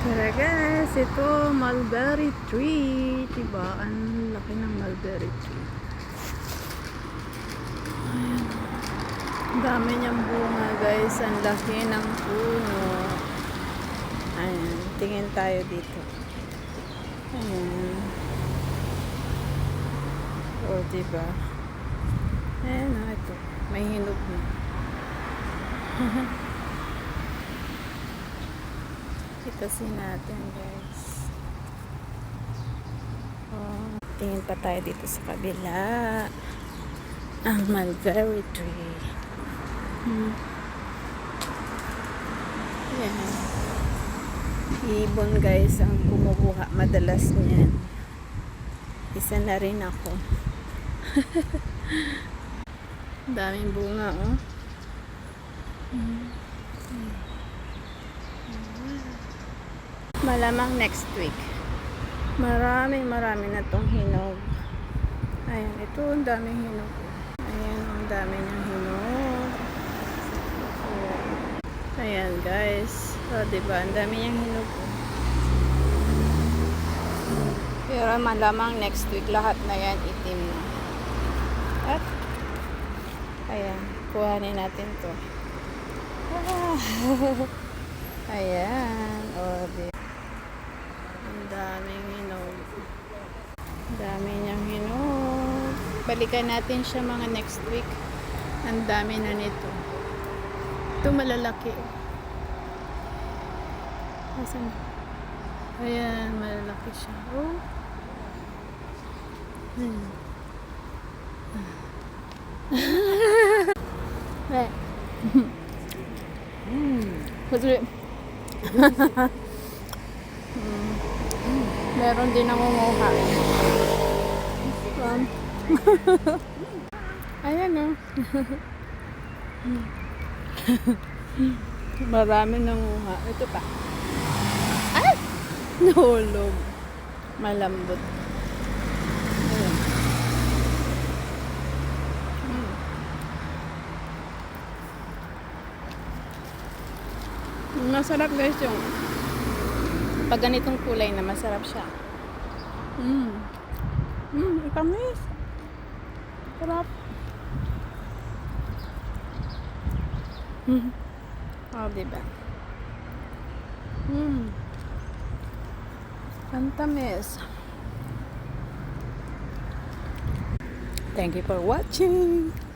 Tara guys, ito mulberry tree. Diba? Ang laki ng mulberry tree. Ayan. Ang dami niyang bunga guys. Ang laki ng puno. Ayan. Tingin tayo dito. Ayan. O diba? Ayan o, ito. May hinog na. Itasin natin guys. Oh, tingin pa tayo dito sa kabila. Ang mulberry tree. Yan. Ibon guys ang kumukuha madalas niyan. Isa na rin ako. Daming bunga oh. Malamang next week. Marami na tong hinog. Ayan, ito ang daming hinog. Ayan, ang dami ng hinog. Ayan guys. So, diba, ang dami niyang hinog. Pero malamang next week lahat na yan itim na. At ayan, kuhanin natin to. Ayan, o diba. Ang daming hinog. Ang dami niyang hinog. Balikan natin siya mga next week. Ang dami na nito. Ito malalaki. Asan? Ayan, malalaki siya. Oh. Kasi meron din nangunguha. Ayan o. Marami nangunguha. Ito pa. Ay! Nahulog. Malambot. Ayan. Masarap guys yung pag ganitong kulay na masarap siya. Itamis. Sarap. Oh, diba? Ang tamis. Thank you for watching.